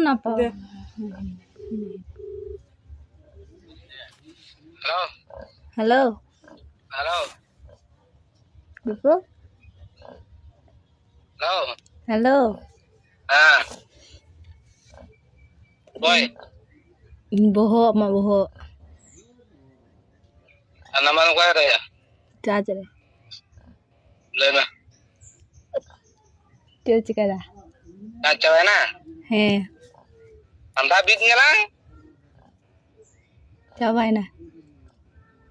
napa? Halo. Halo. Halo. Bepo? Halo. Halo. Ah. Boy. Boho ma boho. Nama lu kaya ya? Charger. Lena. Kyo chikada. Cewek na? He. Anda bit ngelang? Chawai na.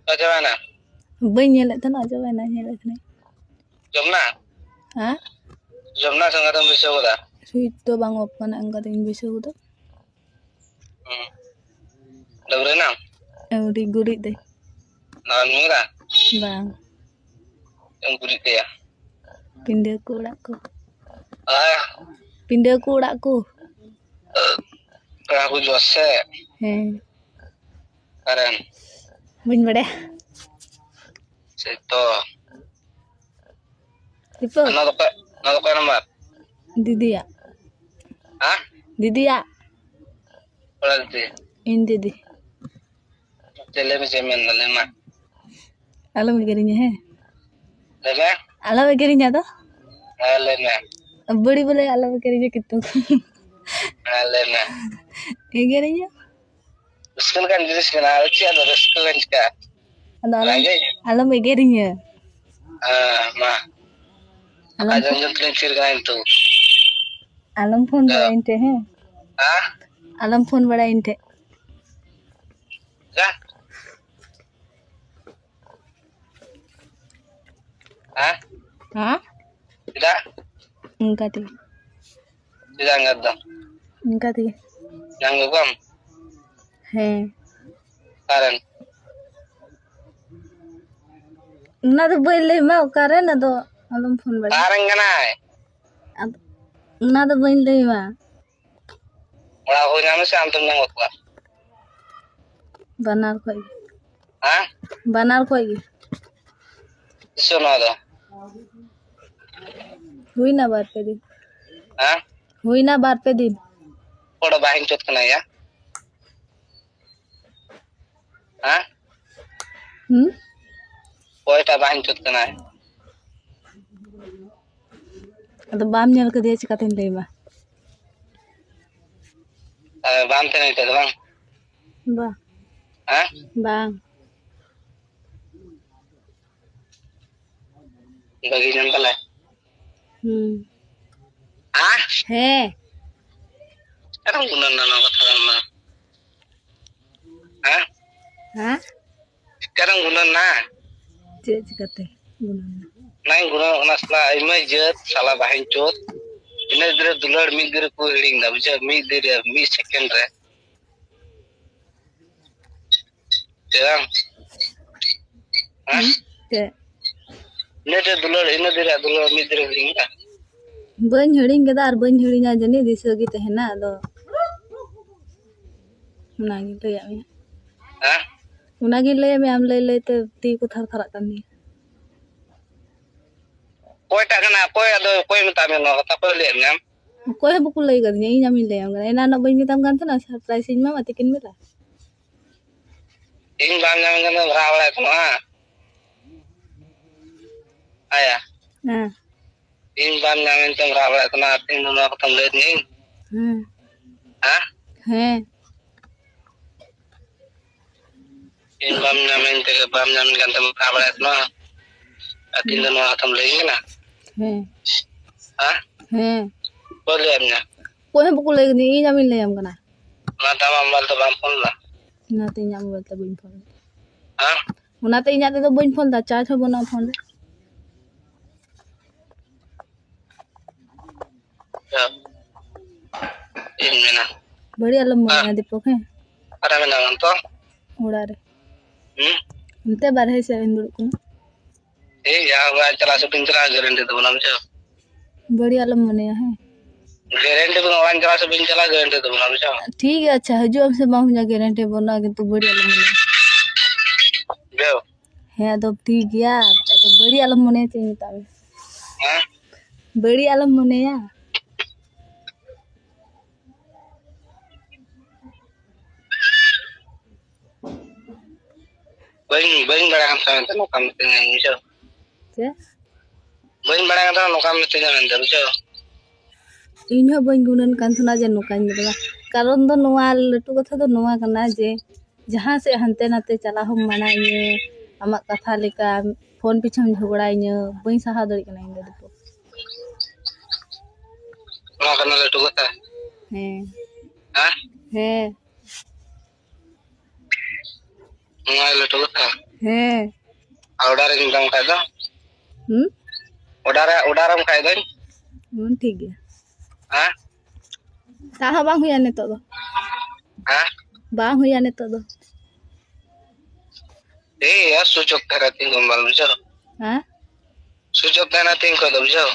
Cewek na? Bain nyelet tano chawai na nyelet na. Jomna? Ha? Jomna sangatam bisa udah. Switch to bang open angkat yang bisa udah. Dengerin nang? Di gurit deh. Nahan murah? Bang. Yang kulit ya? Pindah ke udakku. Ah. Pindah ke udakku. Aku Jose. He. Karen. Bain bade. Situ. Tipo. Nado kaya nomor? Didi ya. Hah? Didi ya. Berarti. In didi. Jele mejemen lema. Alam gerinya he. Lema? Alam gerinya tuh. Lema. बड़ी बोले अलग करिए कितों Lema. ये करिए Sekolah kan jadi sekolah aja ada sekolah kan juga. अलग में करिए Mah. Aja jangan cerita itu. अलम फोन बड़ा इंटे है Hah? अलम फोन बड़ा इंटे Ya? Hah? हाँ Tidak? इनका थी Tidak nggak dong. इनका थी Yang gubam. है Karen. ना तो बोले मैं करे ना तो अलम फोन बड़ा Karen kan ay. ना तो बोले मैं Wala ko naman siya antong nang wakwa. बनार खोई Iso na do. हुई ना बार पे दिन Hah? हुई ना बार पे दिन Koda bahin chot kana ya? Hah? Koda bahin chot kana ay. तो balm nyal ke dia cikatin deh mah Bam tena itu bang. bang Hah? bang Bagi nyempel ya? Ah? है Sekarang guna nana kata nama. Hah? हाँ Sekarang guna na. cikatin Nai guna kena salah imai jet salah bahin chot. Ini dire dular mi dire ko heading da bisa mi dire mi second re. Sekarang. Hah? Ini dire dular mi dire heading da. बन हड़िंग के दार बन हड़िंग आज नहीं दिसोगी तो है ना तो उनागी ले आमी Hah? उनागी ले आमी हम ले तो ती को थर थरा करनी Koi tak kena koi ada koi minta meno kata koi lihat nyam. कोई बुक ले कर नहीं जामी ले आऊंगा ना ना बन के तम करते ना सरप्राइज में मत किन मिला Ing bam nyam kena berawal itu mah. Ayah. हाँ Ing bam nyam itu berawal itu mah ting dulu ketemu lihat nih. हाँ Hah? हैं Ing bam nyam kan temu berawal itu mah. Ting dulu ketemu lihat na. हैं Hah? हैं Koi lihatnya. कोई book ले कर नहीं जामी ले आऊंगा ना Mata mamal tu bam pun lah. ना तो यहाँ बोलता बन फोन Hah? उना तो यहाँ तो बन फोन था चार्ज हो बना फोन Ya. Ini mana? बड़ी अलम मोया दीपक है Ada mana nonton? उड़ा रे Hmm? उनते बार है से इंदुर को Ya, gua celah syuting celah garanti tu belum sih. बड़ी अलम मोया है Garanti tu orang celah syuting celah garanti tu belum sih. ठीक है अच्छा है जो हमसे मांगना गारंटी बोलना कि तू बड़ी अलम मोया Bel. है तो ठीक है तो बड़ी अलम मोया चाहिए तावे Hah? बड़ी अलम मोया Bang barang sama itu nukam tinggal musuh. ᱪᱮ Bang barang itu nukam tinggal nanti musuh. ᱤᱧ ᱦᱚᱸ ᱵᱟᱹᱧ ᱜᱩᱱᱟᱹᱱ ᱠᱟᱱ ᱛᱟᱦᱮᱱᱟ ᱡᱮ ᱱᱚᱝᱠᱟᱧ ᱢᱮᱛᱟᱢᱟ ᱠᱟᱨᱚᱱ ᱫᱚ ᱱᱚᱣᱟ ᱞᱟᱹᱴᱩ ᱠᱟᱛᱷᱟ ᱫᱚ ᱱᱚᱣᱟ ᱠᱟᱱᱟ ᱡᱮ ᱡᱟᱦᱟᱸ ᱥᱮᱫ ᱦᱟᱱᱛᱮ ᱱᱟᱛᱮ ᱪᱟᱞᱟᱣ ᱦᱚᱸ ᱢᱟᱱᱟᱧᱟ ᱟᱢᱟᱜ ᱠᱟᱛᱷᱟ ᱞᱮᱠᱟ ᱯᱷᱳᱱ ᱯᱤᱪᱷᱟᱹᱢ ᱡᱷᱚᱜᱲᱟᱧᱟ ᱵᱟᱹᱧ ᱥᱟᱦᱟᱣ ᱫᱟᱲᱮᱭᱟᱜ ᱠᱟᱱᱟ ᱤᱧ ᱫᱚ ᱫᱤᱯᱩ Nukam kena letu kota. ᱦᱮᱸ Hah? ᱦᱮᱸ Ngai letu kota. ᱦᱮᱸ Order yang bilang kayak itu. ᱦᱩᱸ Order yang kayak itu. ᱴᱷᱤᱠ ᱜᱮᱭᱟ Hah? ᱛᱟ ᱦᱚᱸ ᱵᱟᱝ ᱦᱩᱭᱩᱜᱼᱟ ᱱᱤᱛᱚᱜ ᱫᱚ Hah? ᱵᱟᱝ ᱦᱩᱭᱩᱜᱼᱟ ᱱᱤᱛᱚᱜ ᱫᱚ Ya sucuk karena tinggal musuh. ᱦᱮᱸ Sucuk karena tinggal kau musuh.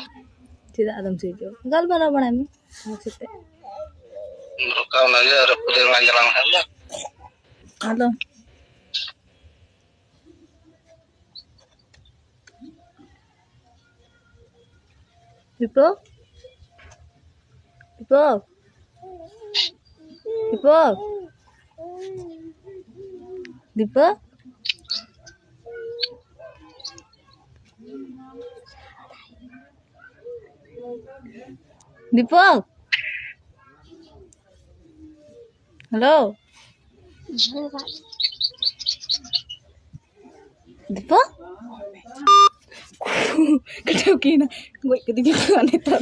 ᱪᱮᱫᱟᱜ ᱟᱫᱚᱢ ᱥᱩᱡᱚᱜ ᱜᱟᱞᱢᱟᱨᱟᱣ ᱵᱟᱲᱟᱭ ᱢᱮ ᱥᱮᱛᱮ Kau nanya reputasi ngajalang saja. ᱟᱫᱚ Dipo Dipo Dipo Dipo Dipo Halo Dipo Kacau kina gue ketika nito